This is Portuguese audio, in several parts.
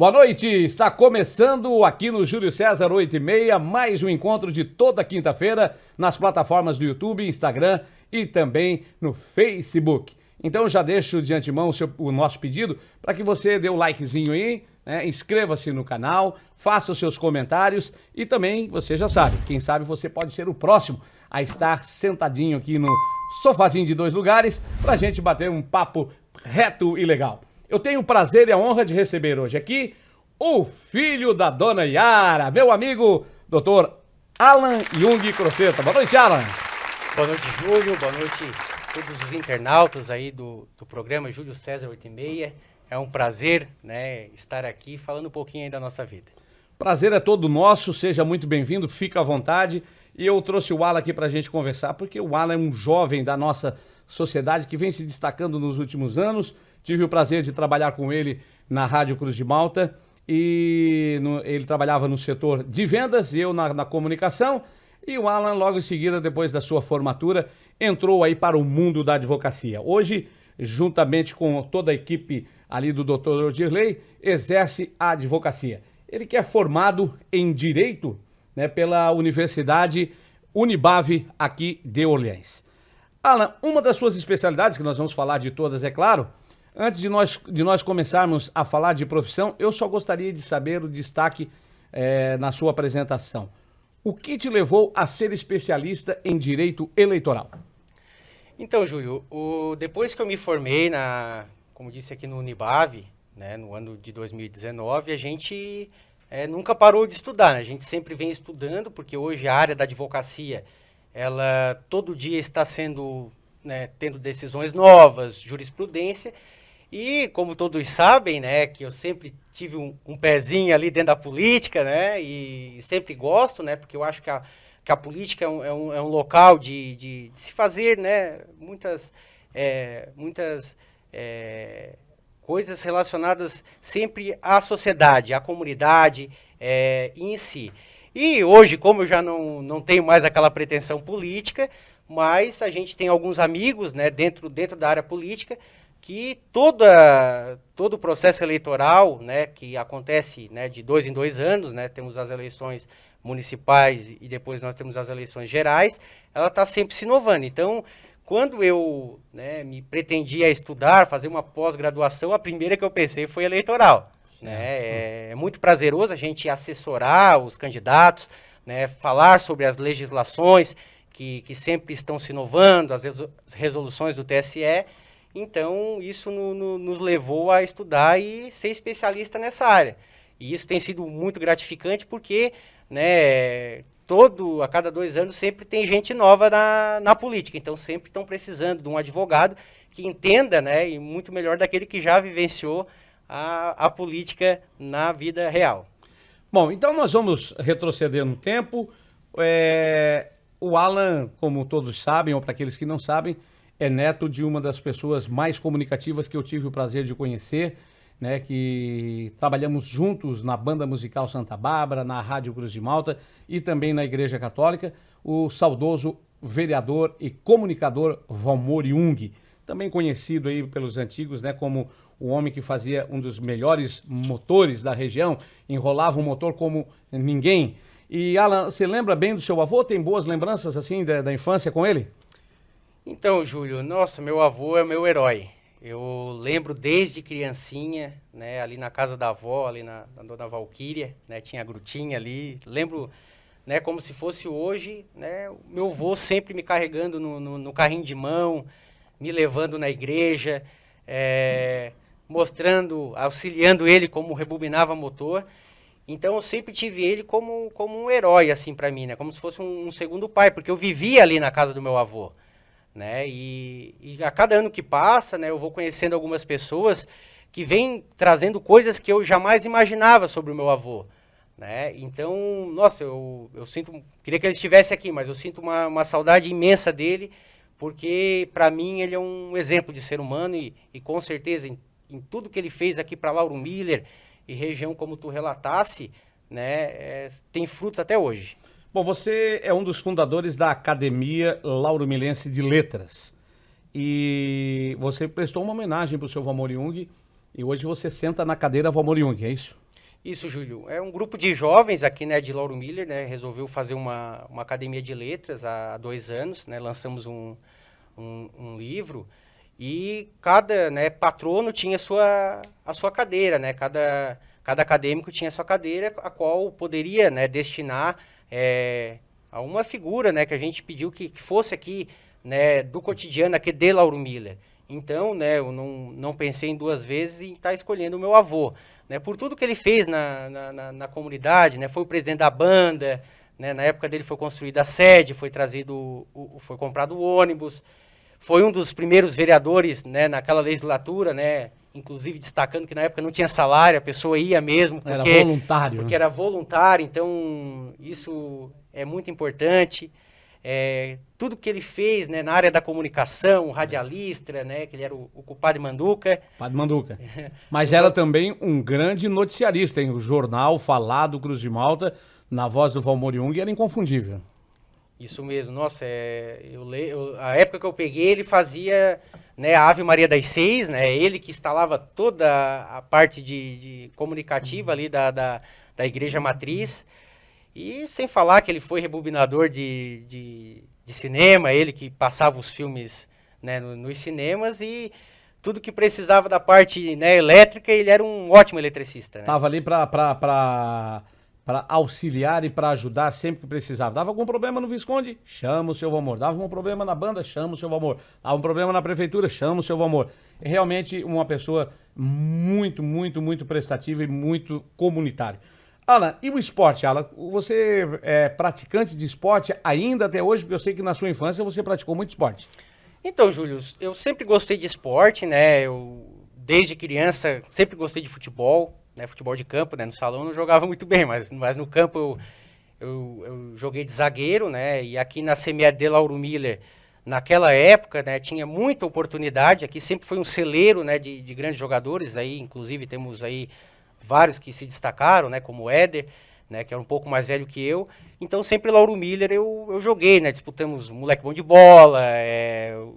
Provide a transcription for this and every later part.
Boa noite, está começando aqui no Júlio César 8h30, mais um encontro de toda quinta-feira nas plataformas do YouTube, Instagram e também no Facebook. Então já deixo de antemão o nosso pedido para que você dê o likezinho aí, né? Inscreva-se no canal, faça os seus comentários e também, você já sabe, quem sabe você pode ser o próximo a estar sentadinho aqui no sofazinho de 2 lugares para a gente bater um papo reto e legal. Eu tenho o prazer e a honra de receber hoje aqui o filho da dona Yara, meu amigo, doutor Alan Jung Crocetta. Boa noite, Alan. Boa noite, Júlio. Boa noite a todos os internautas aí do programa Júlio César 8h30. É um prazer, né, estar aqui falando um pouquinho aí da nossa vida. Prazer é todo nosso, seja muito bem-vindo, fica à vontade. E eu trouxe o Alan aqui para a gente conversar, porque o Alan é um jovem da nossa sociedade que vem se destacando nos últimos anos. Tive o prazer de trabalhar com ele na Rádio Cruz de Malta e ele trabalhava no setor de vendas e eu na comunicação. E o Alan, logo em seguida, depois da sua formatura, entrou aí para o mundo da advocacia. Hoje, juntamente com toda a equipe ali do Dr. Odirley, exerce a advocacia. Ele que é formado em Direito, né, pela Universidade Unibave aqui de Orleans. Alan, uma das suas especialidades, que nós vamos falar de todas, é claro. Antes de nós começarmos a falar de profissão, eu só gostaria de saber o destaque na sua apresentação. O que te levou a ser especialista em direito eleitoral? Então, Júlio, depois que eu me formei, como disse aqui no Unibave, né, no ano de 2019, a gente nunca parou de estudar, né? A gente sempre vem estudando, porque hoje a área da advocacia, ela todo dia está sendo, né, tendo decisões novas, jurisprudência. E, como todos sabem, né, que eu sempre tive um pezinho ali dentro da política, né, e sempre gosto, né, porque eu acho que a política é um local de se fazer, né, muitas coisas relacionadas sempre à sociedade, à comunidade em si. E hoje, como eu já não tenho mais aquela pretensão política, mas a gente tem alguns amigos, né, dentro da área política, que todo o processo eleitoral, né, que acontece, né, de 2 em 2 anos, né, temos as eleições municipais e depois nós temos as eleições gerais, ela está sempre se inovando. Então, quando eu, né, me pretendia estudar, fazer uma pós-graduação, a primeira que eu pensei foi eleitoral. Né? É muito prazeroso a gente assessorar os candidatos, né, falar sobre as legislações que sempre estão se inovando, as resoluções do TSE. Então, isso nos levou a estudar e ser especialista nessa área. E isso tem sido muito gratificante porque, né, a cada 2 anos sempre tem gente nova na política. Então, sempre estão precisando de um advogado que entenda, né, e muito melhor daquele que já vivenciou a política na vida real. Bom, então nós vamos retroceder no tempo. O Alan, como todos sabem, ou para aqueles que não sabem, é neto de uma das pessoas mais comunicativas que eu tive o prazer de conhecer, né, que trabalhamos juntos na Banda Musical Santa Bárbara, na Rádio Cruz de Malta e também na Igreja Católica, o saudoso vereador e comunicador Valmor Jung, também conhecido aí pelos antigos, né, como o homem que fazia um dos melhores motores da região, enrolava o motor como ninguém. E Alan, você lembra bem do seu avô? Tem boas lembranças assim da infância com ele? Então, Júlio, nossa, meu avô é meu herói. Eu lembro desde criancinha, né, ali na casa da avó, ali na Dona Valquíria, né, tinha a grutinha ali. Lembro, né, como se fosse hoje, né, o meu avô sempre me carregando no carrinho de mão, me levando na igreja, mostrando, auxiliando ele como rebobinava motor. Então, eu sempre tive ele como um herói, assim, para mim, né, como se fosse um segundo pai, porque eu vivia ali na casa do meu avô. Né? E a cada ano que passa, né, eu vou conhecendo algumas pessoas que vêm trazendo coisas que eu jamais imaginava sobre o meu avô. Né? Então, nossa, eu sinto, queria que ele estivesse aqui, mas eu sinto uma saudade imensa dele, porque para mim ele é um exemplo de ser humano e com certeza em tudo que ele fez aqui para Lauro Miller e região como tu relatasse, né, tem frutos até hoje. Bom, você é um dos fundadores da Academia Lauromilense de Letras e você prestou uma homenagem para o seu Valmor Jung e hoje você senta na cadeira Valmor Jung, é isso? Isso, Júlio. É um grupo de jovens aqui, né, de Lauro Miller, né, resolveu fazer uma academia de letras há 2 anos, né, lançamos um livro e cada, né, patrono tinha a sua cadeira, né, cada acadêmico tinha a sua cadeira, a qual poderia, né, destinar a uma figura, né, que a gente pediu que fosse aqui, né, do cotidiano aqui de Lauro Miller. Então, né, eu não pensei em 2 vezes em estar escolhendo o meu avô, né, por tudo que ele fez na comunidade, né, foi o presidente da banda, né, na época dele foi construída a sede, foi foi comprado o ônibus, foi um dos primeiros vereadores, né, naquela legislatura, né, inclusive destacando que na época não tinha salário, a pessoa ia mesmo Era voluntário. porque era voluntário, então isso é muito importante. Tudo que ele fez, né, na área da comunicação, radialista, né, que ele era o compadre Manduca. Padre Manduca. Mas era também um grande noticiarista, hein? O jornal falado Cruz de Malta, na voz do Valmor Jung, era inconfundível. Isso mesmo, nossa, a época que eu peguei, ele fazia, né, a Ave Maria das Seis, né, ele que instalava toda a parte de comunicativa ali da Igreja Matriz, e sem falar que ele foi rebobinador de cinema, ele que passava os filmes, né, nos cinemas, e tudo que precisava da parte, né, elétrica, ele era um ótimo eletricista. Né? Tava ali para auxiliar e para ajudar sempre que precisava. Dava algum problema no Visconde? Chama o seu Valmor. Dava um problema na banda? Chama o seu Valmor. Dava um problema na prefeitura? Chama o seu Valmor. É realmente uma pessoa muito, muito, muito prestativa e muito comunitária. Alan, e o esporte, Alan? Você é praticante de esporte ainda até hoje? Porque eu sei que na sua infância você praticou muito esporte. Então, Júlio, eu sempre gostei de esporte, né? Eu, desde criança, sempre gostei de futebol, né? Futebol de campo, né? No salão eu não jogava muito bem, mas no campo eu joguei de zagueiro, né? E aqui na CMR de Lauro Miller, naquela época, né, tinha muita oportunidade. Aqui sempre foi um celeiro, né, de grandes jogadores. Aí, inclusive, temos aí vários que se destacaram, né, como o Éder, né, que era um pouco mais velho que eu. Então, sempre Lauro Miller eu joguei, né, disputamos moleque bom de bola,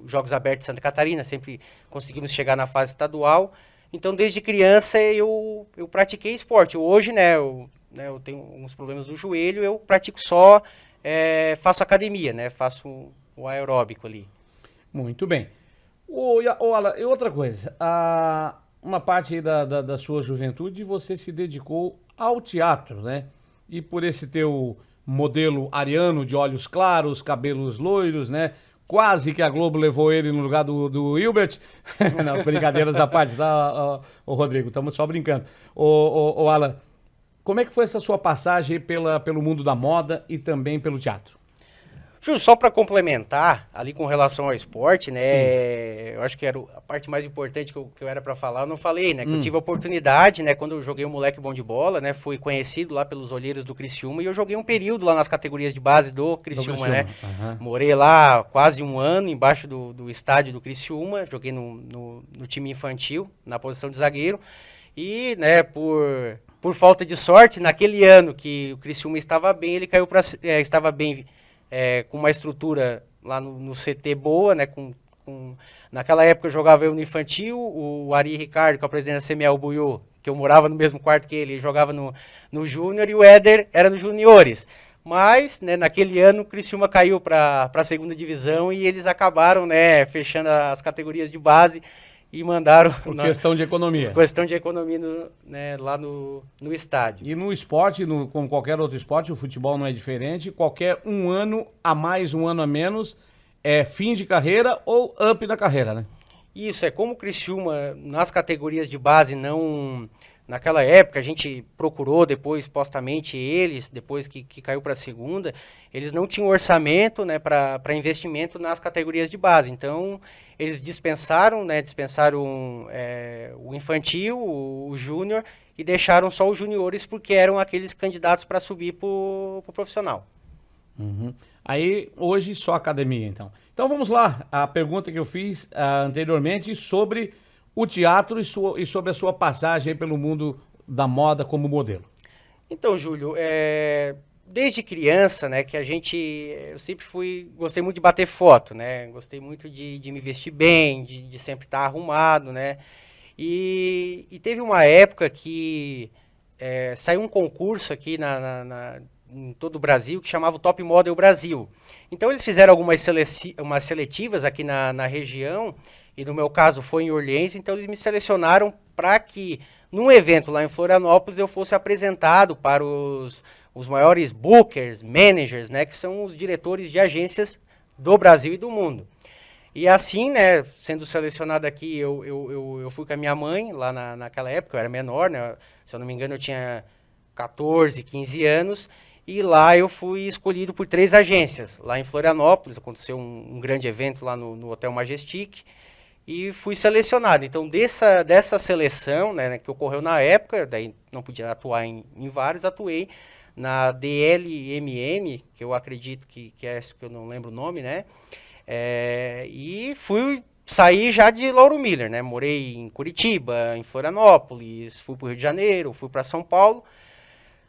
Jogos Abertos de Santa Catarina, sempre conseguimos chegar na fase estadual. Então, desde criança eu pratiquei esporte. Hoje, né, eu tenho alguns problemas do joelho, eu pratico só, faço academia, né, faço o aeróbico ali. Muito bem. Alan, e outra coisa, uma parte aí da sua juventude você se dedicou ao teatro, né? E por esse teu modelo ariano de olhos claros, cabelos loiros, né? Quase que a Globo levou ele no lugar do Hilbert. Não, brincadeiras à parte, tá, Rodrigo? Estamos só brincando. Alan, como é que foi essa sua passagem pelo mundo da moda e também pelo teatro? Júlio, só para complementar, ali com relação ao esporte, né? Sim. Eu acho que era a parte mais importante que eu era para falar, eu não falei, né? Que eu tive a oportunidade, né? Quando eu joguei o moleque bom de bola, né? Fui conhecido lá pelos olheiros do Criciúma e eu joguei um período lá nas categorias de base do Criciúma, né? Uhum. Morei lá quase 1 ano, embaixo do estádio do Criciúma, joguei no time infantil, na posição de zagueiro. E, né, por falta de sorte, naquele ano que o Criciúma estava bem, ele caiu estava bem... com uma estrutura lá no CT boa, né? Naquela época eu jogava eu no infantil, o Ari Ricardo, que é o presidente da CML Buiú, que eu morava no mesmo quarto que ele jogava no Júnior, e o Éder era nos juniores. Mas, né, naquele ano o Criciúma caiu para a segunda divisão e eles acabaram, né, fechando as categorias de base e mandaram... Por questão de economia. Questão de economia né, lá no estádio. E no esporte, como qualquer outro esporte, o futebol não é diferente. Qualquer 1 ano a mais, 1 ano a menos, é fim de carreira ou up da carreira, né? Isso, como o Criciúma, nas categorias de base, não... Naquela época, a gente procurou depois, postamente, eles, depois que caiu para a segunda, eles não tinham orçamento, né, para investimento nas categorias de base. Então, eles dispensaram, né, o infantil, o júnior, e deixaram só os juniores porque eram aqueles candidatos para subir para o profissional. Uhum. Aí, hoje, só academia, então. Então, vamos lá. A pergunta que eu fiz anteriormente sobre o teatro e sobre a sua passagem pelo mundo da moda como modelo. Então, Júlio, desde criança, né, que eu sempre gostei muito de bater foto, né, gostei muito de me vestir bem, de sempre estar arrumado, né, e teve uma época que saiu um concurso aqui em todo o Brasil que chamava o Top Model Brasil. Então eles fizeram algumas umas seletivas aqui na região, e no meu caso foi em Orleans, então eles me selecionaram para que num evento lá em Florianópolis eu fosse apresentado para os maiores bookers, managers, né, que são os diretores de agências do Brasil e do mundo. E assim, né, sendo selecionado aqui, eu fui com a minha mãe, lá naquela época, eu era menor, né, se eu não me engano eu tinha 14, 15 anos, e lá eu fui escolhido por 3 agências. Lá em Florianópolis, aconteceu um grande evento lá no Hotel Majestic, e fui selecionado. Então, dessa seleção, né, que ocorreu na época, daí não podia atuar em vários, atuei na DLMM, que eu acredito que é essa, que eu não lembro o nome, né, e saí já de Lauro Miller, né? Morei em Curitiba, em Florianópolis, fui para o Rio de Janeiro, fui para São Paulo.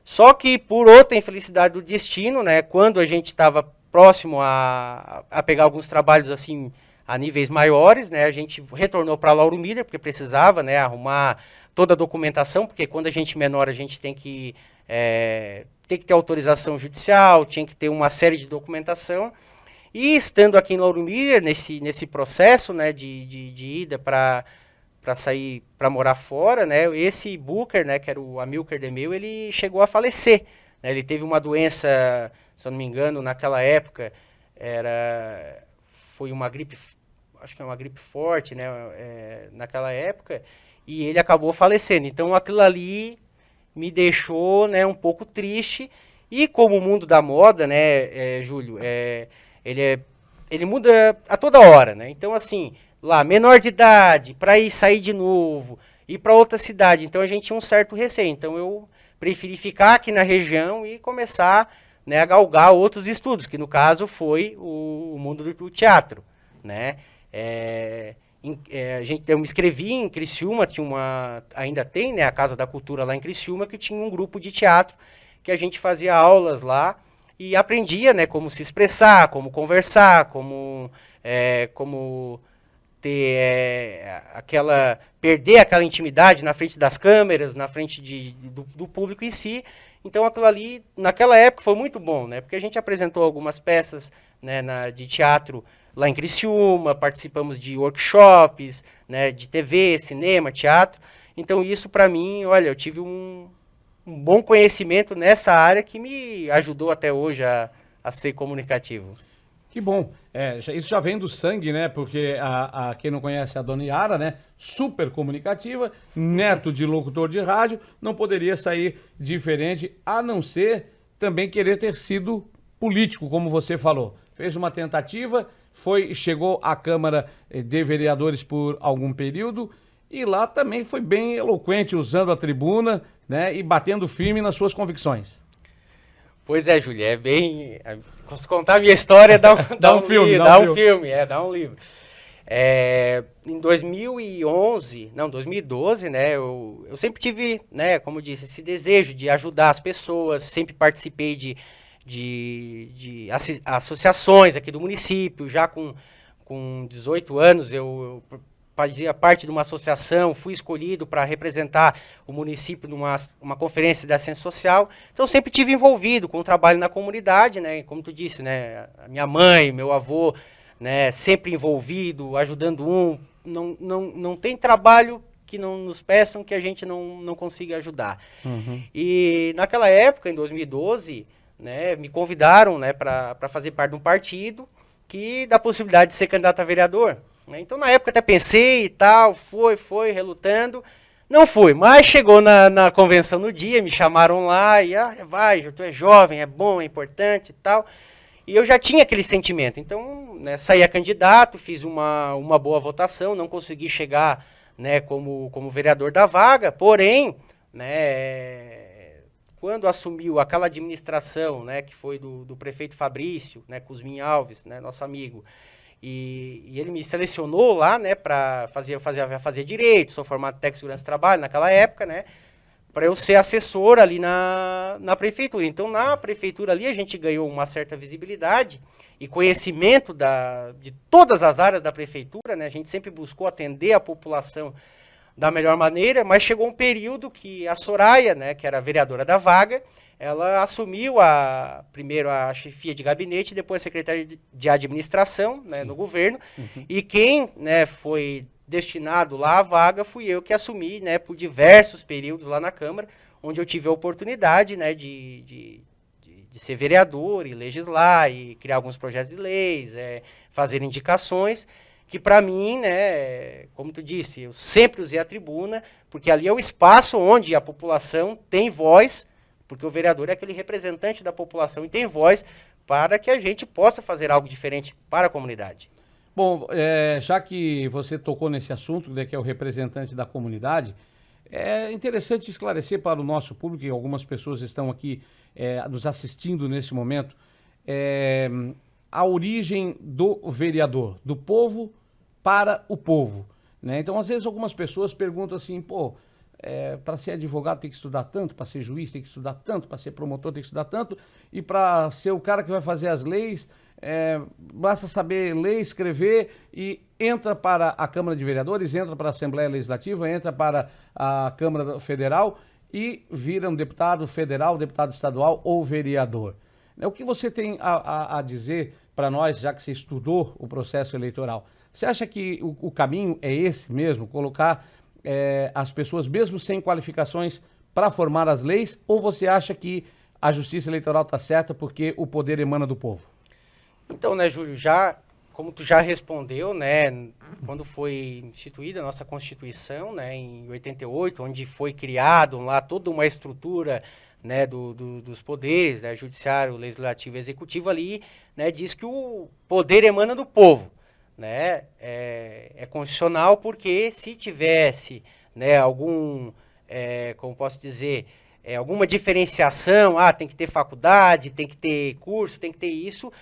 Só que por outra infelicidade do destino, né? Quando a gente estava próximo a pegar alguns trabalhos assim a níveis maiores, né? A gente retornou para Lauro Miller porque precisava, né? Arrumar toda a documentação, porque quando a gente é menor a gente tem que ter autorização judicial, tinha que ter uma série de documentação. E estando aqui em Lauro Miller, nesse processo, né, de ida para sair, para morar fora, né, esse booker, né, que era o Amilcar Demeu, ele chegou a falecer. Né, ele teve uma doença, se eu não me engano, naquela época, foi uma gripe, acho que é uma gripe forte, né, naquela época, e ele acabou falecendo. Então aquilo ali me deixou, né, um pouco triste. E como o mundo da moda, né, Júlio, ele muda a toda hora, né? Então, assim, lá, menor de idade, para sair de novo, ir para outra cidade. Então, a gente tinha um certo receio. Então, eu preferi ficar aqui na região e começar, né, a galgar outros estudos, que no caso foi o mundo do teatro, né? Eu me inscrevi em Criciúma, ainda tem, né, a Casa da Cultura lá em Criciúma, que tinha um grupo de teatro que a gente fazia aulas lá, e aprendia, né, como se expressar, como conversar, como ter perder aquela intimidade na frente das câmeras, na frente do público em si. Então aquilo ali, naquela época, foi muito bom, né, porque a gente apresentou algumas peças, né, de teatro lá em Criciúma, participamos de workshops, né, de TV, cinema, teatro. Então isso para mim, olha, eu tive um bom conhecimento nessa área que me ajudou até hoje a ser comunicativo. Que bom. Isso já vem do sangue, né? Porque quem não conhece a dona Yara, né? Super comunicativa, neto de locutor de rádio, não poderia sair diferente, a não ser também querer ter sido político, como você falou. Fez uma tentativa, chegou à Câmara de Vereadores por algum período, e lá também foi bem eloquente, usando a tribuna, né, e batendo firme nas suas convicções. Pois é, Júlia, se contar a minha história, dá um filme, dá um livro. Em 2012, né, eu sempre tive, né, como eu disse, esse desejo de ajudar as pessoas, sempre participei de associações aqui do município, já com 18 anos eu fazia parte de uma associação, fui escolhido para representar o município numa conferência de assistência social. Então, sempre tive envolvido com o trabalho na comunidade, né? Como tu disse, né? A minha mãe, meu avô, né? Sempre envolvido, ajudando não tem trabalho que não nos peçam que a gente não consiga ajudar. Uhum. E naquela época, em 2012, né? Me convidaram, né? Para fazer parte de um partido que dá a possibilidade de ser candidato a vereador. Então, na época, até pensei e tal, foi, relutando. Não fui, mas chegou na convenção no dia, me chamaram lá, e vai, tu é jovem, é bom, é importante e tal. E eu já tinha aquele sentimento. Então, né, saí a candidato, fiz uma boa votação, não consegui chegar, né, como vereador da vaga, porém, né, quando assumiu aquela administração, né, que foi do prefeito Fabrício, né, Cusmin Alves, né, nosso amigo, e ele me selecionou lá, né, para fazer direito, sou formado em técnico de segurança do trabalho naquela época, né, para eu ser assessor ali na prefeitura. Então, na prefeitura ali, a gente ganhou uma certa visibilidade e conhecimento de todas as áreas da prefeitura, né, a gente sempre buscou atender a população da melhor maneira, mas chegou um período que a Soraya, né, que era a vereadora da vaga, ela assumiu primeiro a chefia de gabinete, depois a secretaria de administração, né, no governo, e quem, né, foi destinado lá à vaga fui eu que assumi, né, por diversos períodos lá na Câmara, onde eu tive a oportunidade, né, de ser vereador e legislar e criar alguns projetos de leis, fazer indicações, que para mim, né, como tu disse, eu sempre usei a tribuna, porque ali é o espaço onde a população tem voz, porque o vereador é aquele representante da população e tem voz para que a gente possa fazer algo diferente para a comunidade. Bom, já que você tocou nesse assunto, né, que é o representante da comunidade, é interessante esclarecer para o nosso público, e algumas pessoas estão aqui nos assistindo nesse momento, a origem do vereador, do povo para o povo, né? Então, às vezes, algumas pessoas perguntam assim, para ser advogado tem que estudar tanto, para ser juiz tem que estudar tanto, para ser promotor tem que estudar tanto, e para ser o cara que vai fazer as leis, basta saber ler, escrever e entra para a Câmara de Vereadores, entra para a Assembleia Legislativa, entra para a Câmara Federal e vira um deputado federal, deputado estadual ou vereador. O que você tem a dizer para nós, já que você estudou o processo eleitoral? Você acha que o caminho é esse mesmo, colocar as pessoas, mesmo sem qualificações, para formar as leis, ou você acha que a justiça eleitoral está certa porque o poder emana do povo? Então, né, Júlio, como tu já respondeu, né, quando foi instituída a nossa Constituição, né, em 88, onde foi criado lá toda uma estrutura, né, dos poderes, né, judiciário, legislativo e executivo ali, né, diz que o poder emana do povo, né, é constitucional porque se tivesse, né, como posso dizer, alguma diferenciação, tem que ter faculdade, tem que ter curso, tem que ter isso,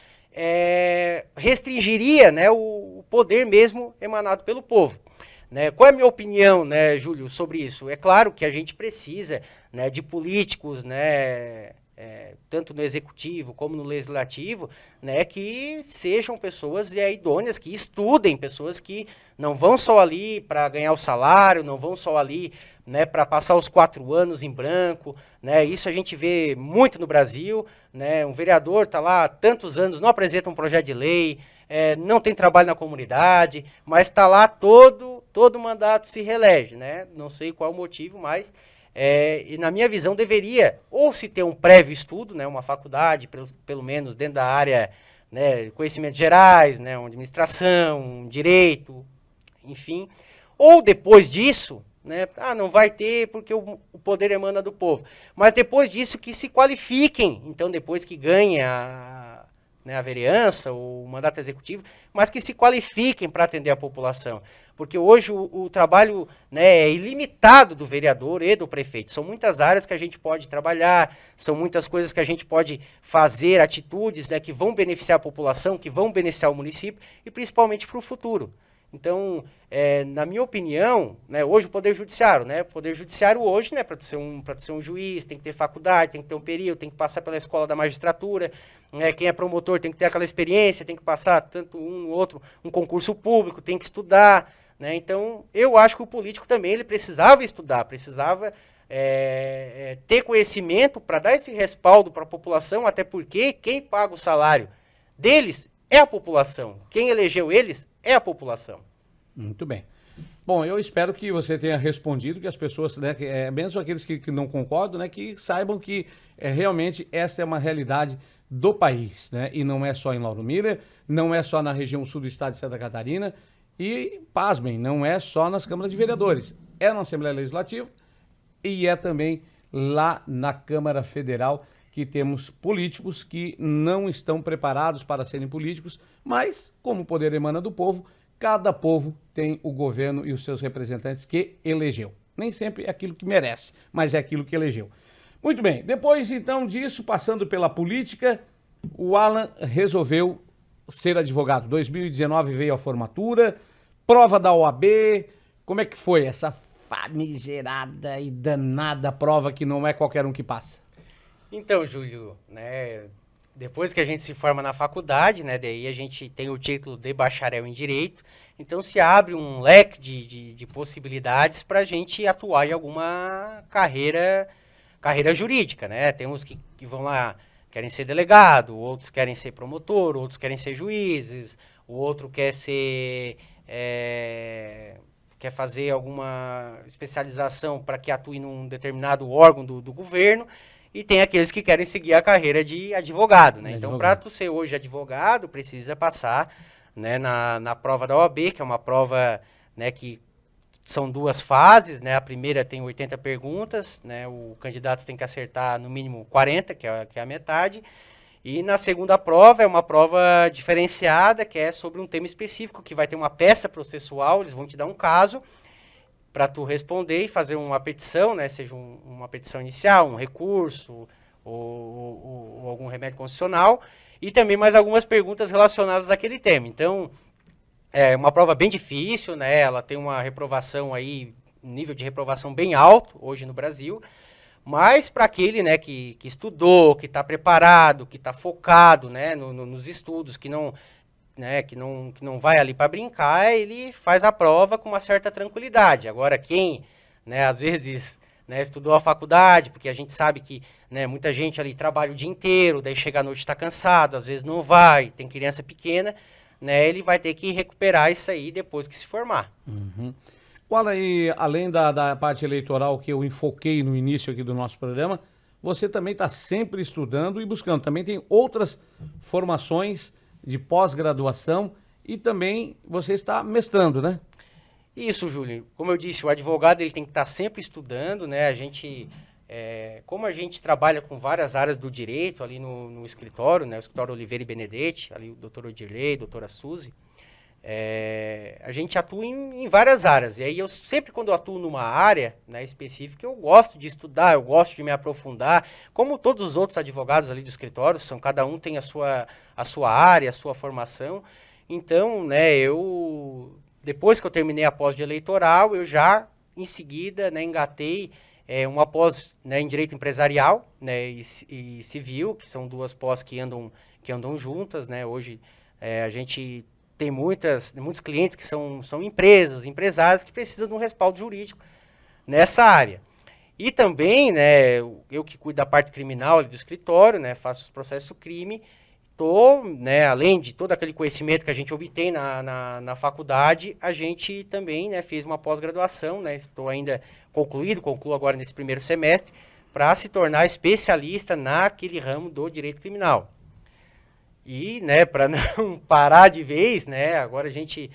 restringiria, né, o poder mesmo emanado pelo povo. Né? Qual é a minha opinião, né, Júlio, sobre isso? É claro que a gente precisa, né, de políticos, né, tanto no executivo como no legislativo, né, que sejam pessoas idôneas, que estudem, pessoas que não vão só ali para ganhar o salário, não vão só ali, né, para passar os 4 anos em branco, né, isso a gente vê muito no Brasil, né, um vereador está lá há tantos anos, não apresenta um projeto de lei, não tem trabalho na comunidade, mas está lá todo mandato se reelege, né, não sei qual o motivo, mas e na minha visão deveria ou se ter um prévio estudo, né, uma faculdade, pelo menos dentro da área, né, conhecimentos gerais, né, uma administração, um direito, enfim, ou depois disso, né, não vai ter porque o poder emana do povo, mas depois disso que se qualifiquem, então depois que ganhem a vereança ou o mandato executivo, mas que se qualifiquem para atender a população. Porque hoje o trabalho, né, é ilimitado do vereador e do prefeito. São muitas áreas que a gente pode trabalhar, são muitas coisas que a gente pode fazer, atitudes, né, que vão beneficiar a população, que vão beneficiar o município e principalmente para o futuro. Então, na minha opinião, né, hoje o Poder Judiciário, né, hoje, né, para ser um juiz, tem que ter faculdade, tem que ter um período, tem que passar pela escola da magistratura, né, quem é promotor tem que ter aquela experiência, tem que passar tanto um concurso público, tem que estudar, né, então eu acho que o político também ele precisava estudar, precisava ter conhecimento para dar esse respaldo para a população, até porque quem paga o salário deles é a população, quem elegeu eles é a população. Muito bem. Bom, eu espero que você tenha respondido, que as pessoas, né, mesmo aqueles que não concordam, né, que saibam que realmente essa é uma realidade do país, né, e não é só em Lauro Miller, não é só na região sul do estado de Santa Catarina e, pasmem, não é só nas câmaras de vereadores, é na Assembleia Legislativa e é também lá na Câmara Federal, que temos políticos que não estão preparados para serem políticos, mas, como o poder emana do povo, cada povo tem o governo e os seus representantes que elegeu. Nem sempre é aquilo que merece, mas é aquilo que elegeu. Muito bem, depois então disso, passando pela política, o Alan resolveu ser advogado. 2019 veio a formatura, prova da OAB, como é que foi essa famigerada e danada prova que não é qualquer um que passa? Então, Júlio, né, depois que a gente se forma na faculdade, né, daí a gente tem o título de bacharel em Direito, Então se abre um leque de possibilidades para a gente atuar em alguma carreira jurídica, né? Tem uns que vão lá, querem ser delegado, outros querem ser promotor, outros querem ser juízes, o outro quer ser... quer fazer alguma especialização para que atue num determinado órgão do governo, e tem aqueles que querem seguir a carreira de advogado, né? Então, para tu ser hoje advogado, precisa passar, né, na prova da OAB, que é uma prova, né, que são 2 fases, né? A primeira tem 80 perguntas, né? O candidato tem que acertar no mínimo 40, que é a metade. E na segunda prova é uma prova diferenciada, que é sobre um tema específico, que vai ter uma peça processual, eles vão te dar um caso para tu responder e fazer uma petição, né? Seja uma petição inicial, um recurso ou algum remédio constitucional, e também mais algumas perguntas relacionadas àquele tema. Então, é uma prova bem difícil, né? Ela tem uma reprovação aí, um nível de reprovação bem alto hoje no Brasil, mas para aquele, né, que estudou, que está preparado, que está focado, né, nos estudos, que não vai ali para brincar, ele faz a prova com uma certa tranquilidade. Agora, quem, né, às vezes, né, estudou a faculdade, porque a gente sabe que, né, muita gente ali trabalha o dia inteiro, daí chega à noite está cansado, às vezes não vai, tem criança pequena, né, ele vai ter que recuperar isso aí depois que se formar. Uhum. Olha aí, além da parte eleitoral que eu enfoquei no início aqui do nosso programa, você também está sempre estudando e buscando. Também tem outras formações de pós-graduação e também você está mestrando, né? Isso, Júlio. Como eu disse, o advogado ele tem que estar sempre estudando, né? Como a gente trabalha com várias áreas do direito ali no escritório, né? O escritório Oliveira e Benedetti, ali o doutor Odirley, doutora Suzy, a gente atua em várias áreas. E aí eu sempre, quando eu atuo numa área, né, específica, eu gosto de estudar, eu gosto de me aprofundar, como todos os outros advogados ali do escritório, cada um tem a sua área, a sua formação. Então, né, depois que eu terminei a pós de eleitoral, eu já, em seguida, né, engatei uma pós, né, em direito empresarial, né, e civil, que são 2 pós que andam juntas, né. Hoje a gente tem muitos clientes que são empresas, empresários que precisam de um respaldo jurídico nessa área. E também, né, eu que cuido da parte criminal ali do escritório, né, faço os processos crime, né, além de todo aquele conhecimento que a gente obtém na faculdade, a gente também, né, fez uma pós-graduação, né, estou ainda concluo agora nesse primeiro semestre, para se tornar especialista naquele ramo do direito criminal. E, né, para não parar de vez, né, agora a gente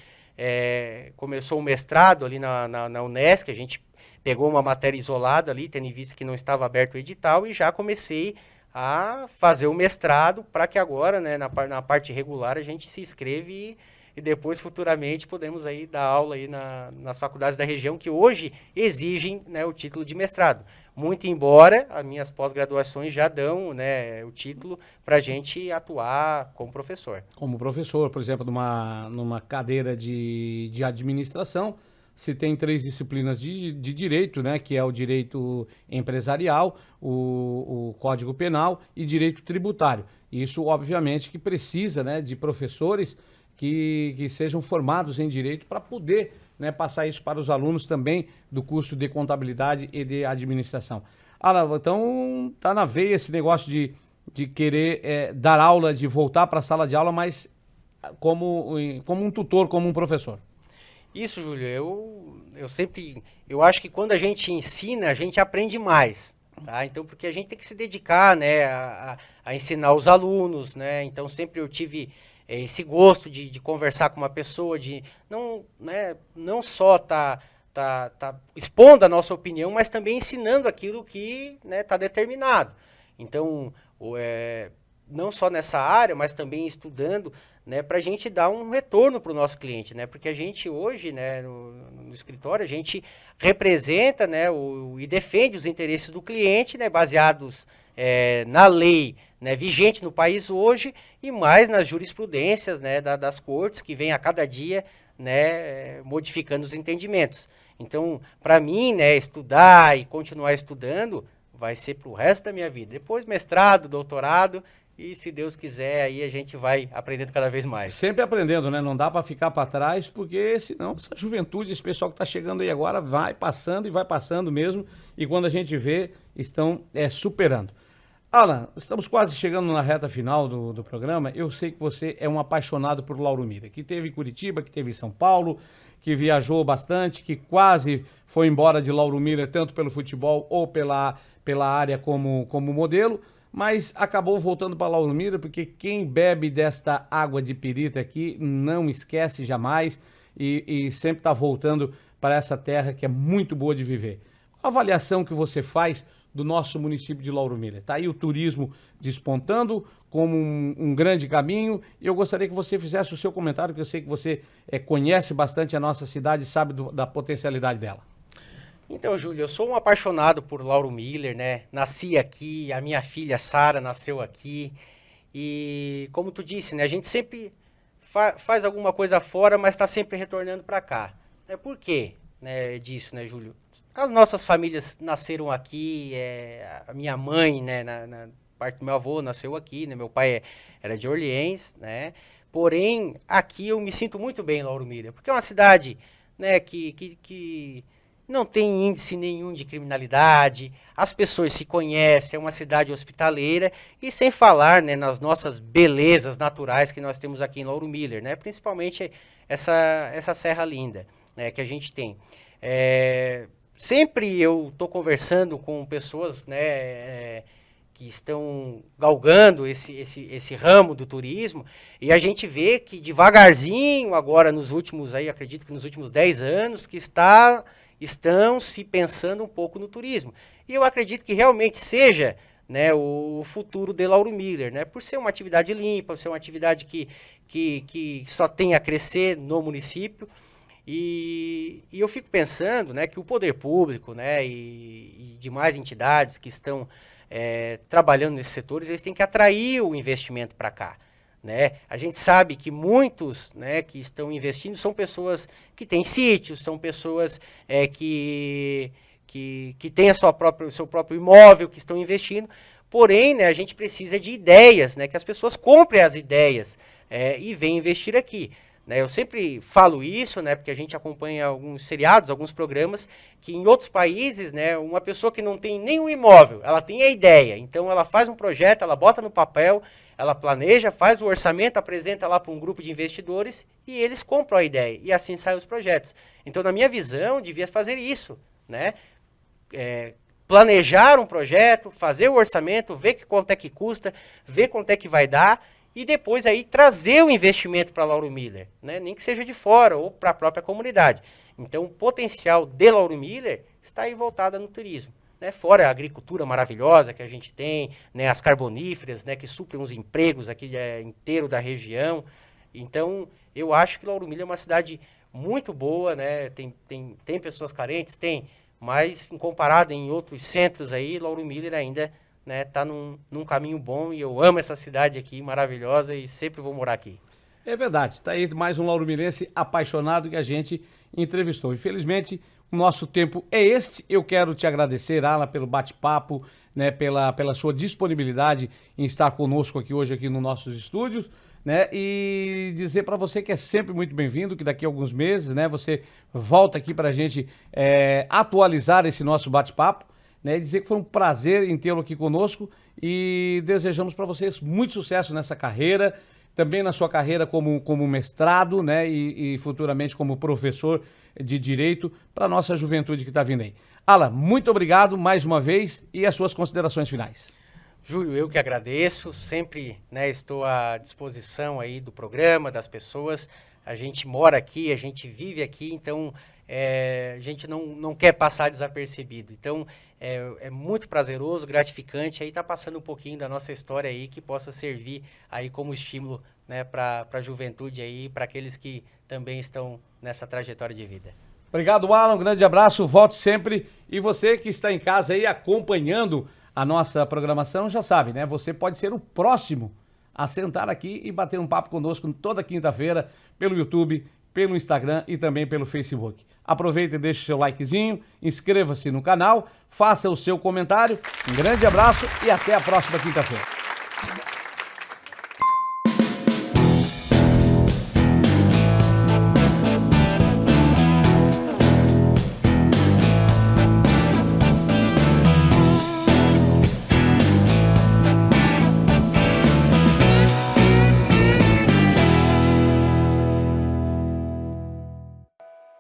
começou o mestrado ali na Unesc, a gente pegou uma matéria isolada ali, tendo em vista que não estava aberto o edital, e já comecei a fazer o mestrado para que agora, né, na parte regular, a gente se inscreve e depois, futuramente, podemos aí dar aula aí nas faculdades da região que hoje exigem, né, o título de mestrado. Muito embora as minhas pós-graduações já dão, né, o título para a gente atuar como professor. Como professor, por exemplo, numa cadeira de administração, se tem 3 disciplinas de direito, né, que é o direito empresarial, o Código Penal e direito tributário. Isso, obviamente, que precisa, né, de professores que sejam formados em direito para poder, né, passar isso para os alunos também do curso de contabilidade e de administração. Então tá na veia esse negócio de querer dar aula, de voltar para a sala de aula, mas como um tutor, como um professor. Isso, Júlio, eu acho que quando a gente ensina, a gente aprende mais, tá? Então, porque a gente tem que se dedicar, né, a ensinar os alunos, né? Então, sempre eu tive esse gosto de conversar com uma pessoa, de não só tá expondo a nossa opinião, mas também ensinando aquilo que está determinado. Então, não só nessa área, mas também estudando, né, para a gente dar um retorno para o nosso cliente, né, porque a gente hoje, né, no escritório, a gente representa, né, e defende os interesses do cliente, né, baseados na lei, né, vigente no país hoje e mais nas jurisprudências, né, das cortes que vem a cada dia, né, modificando os entendimentos. Então, para mim, né, estudar e continuar estudando vai ser para o resto da minha vida. Depois mestrado, doutorado e se Deus quiser, aí a gente vai aprendendo cada vez mais. Sempre aprendendo, né? Não dá para ficar para trás, porque senão essa juventude, esse pessoal que está chegando aí agora vai passando e vai passando mesmo, e quando a gente vê, estão superando. Alan, estamos quase chegando na reta final do programa. Eu sei que você é um apaixonado por Lauro Miller, que teve em Curitiba, que teve em São Paulo, que viajou bastante, que quase foi embora de Lauro Miller, tanto pelo futebol ou pela área como modelo, mas acabou voltando para Lauro Miller, porque quem bebe desta água de pirita aqui não esquece jamais e sempre está voltando para essa terra que é muito boa de viver. A avaliação que você faz do nosso município de Lauro Miller. Está aí o turismo despontando como um grande caminho, e eu gostaria que você fizesse o seu comentário, que eu sei que você conhece bastante a nossa cidade e sabe da potencialidade dela. Então, Júlio, eu sou um apaixonado por Lauro Miller, né? Nasci aqui, a minha filha Sara nasceu aqui, e como tu disse, né? A gente sempre faz alguma coisa fora, mas está sempre retornando para cá. Por quê, né, disso, né, Júlio? As nossas famílias nasceram aqui, a minha mãe, né, na parte do meu avô nasceu aqui, né, meu pai era de Orleans, né, porém, aqui eu me sinto muito bem em Lauro Miller, porque é uma cidade, né, que não tem índice nenhum de criminalidade, as pessoas se conhecem, é uma cidade hospitaleira, e sem falar, né, nas nossas belezas naturais que nós temos aqui em Lauro Miller, né, principalmente essa serra linda, né, que a gente tem. Sempre eu estou conversando com pessoas, né, que estão galgando esse ramo do turismo, e a gente vê que devagarzinho, agora nos últimos, aí, acredito que nos últimos 10 anos, que estão se pensando um pouco no turismo. E eu acredito que realmente seja, né, o futuro de Lauro Miller, né, por ser uma atividade limpa, por ser uma atividade que só tem a crescer no município. E eu fico pensando, né, que o poder público, né, e demais entidades que estão trabalhando nesses setores, eles têm que atrair o investimento para cá, né? A gente sabe que muitos, né, que estão investindo são pessoas que têm sítios, são pessoas que têm o seu próprio imóvel, que estão investindo, porém, né, a gente precisa de ideias, né, que as pessoas comprem as ideias e venham investir aqui. Eu sempre falo isso, né, porque a gente acompanha alguns seriados, alguns programas, que em outros países, né, uma pessoa que não tem nenhum imóvel, ela tem a ideia, então ela faz um projeto, ela bota no papel, ela planeja, faz o orçamento, apresenta lá para um grupo de investidores e eles compram a ideia, e assim saem os projetos. Então, na minha visão, devia fazer isso, né, planejar um projeto, fazer o orçamento, ver quanto é que custa, ver quanto é que vai dar, e depois aí trazer o investimento para Lauro Miller, né? Nem que seja de fora ou para a própria comunidade. Então, o potencial de Lauro Miller está aí voltado no turismo, né? Fora a agricultura maravilhosa que a gente tem, né? As carboníferas, né? Que suprem os empregos aqui inteiro da região. Então, eu acho que Lauro Miller é uma cidade muito boa, né? Tem pessoas carentes, tem, mas comparado em outros centros aí, Lauro Miller ainda tá num caminho bom, e eu amo essa cidade aqui, maravilhosa, e sempre vou morar aqui. É verdade, está aí mais um lauro-milense apaixonado que a gente entrevistou. Infelizmente, o nosso tempo é este. Eu quero te agradecer, Alan, pelo bate-papo, né, pela sua disponibilidade em estar conosco hoje aqui nos nossos estúdios, né, e dizer para você que é sempre muito bem-vindo, que daqui a alguns meses, né, você volta aqui para a gente atualizar esse nosso bate-papo, né, e dizer que foi um prazer em tê-lo aqui conosco, e desejamos para vocês muito sucesso nessa carreira, também na sua carreira como mestrado, né, e futuramente como professor de Direito para a nossa juventude que está vindo aí. Alan, muito obrigado mais uma vez, e as suas considerações finais. Júlio, eu que agradeço, sempre, né, estou à disposição aí do programa, das pessoas. A gente mora aqui, a gente vive aqui, então a gente não quer passar desapercebido. Então, é muito prazeroso, gratificante aí estar passando um pouquinho da nossa história aí, que possa servir aí como estímulo, né, para a juventude aí, para aqueles que também estão nessa trajetória de vida. Obrigado, Alan, um grande abraço, volte sempre. E você que está em casa aí acompanhando a nossa programação, já sabe, né? Você pode ser o próximo a sentar aqui e bater um papo conosco toda quinta-feira pelo YouTube, pelo Instagram e também pelo Facebook. Aproveita e deixa o seu likezinho, inscreva-se no canal, faça o seu comentário. Um grande abraço e até a próxima quinta-feira.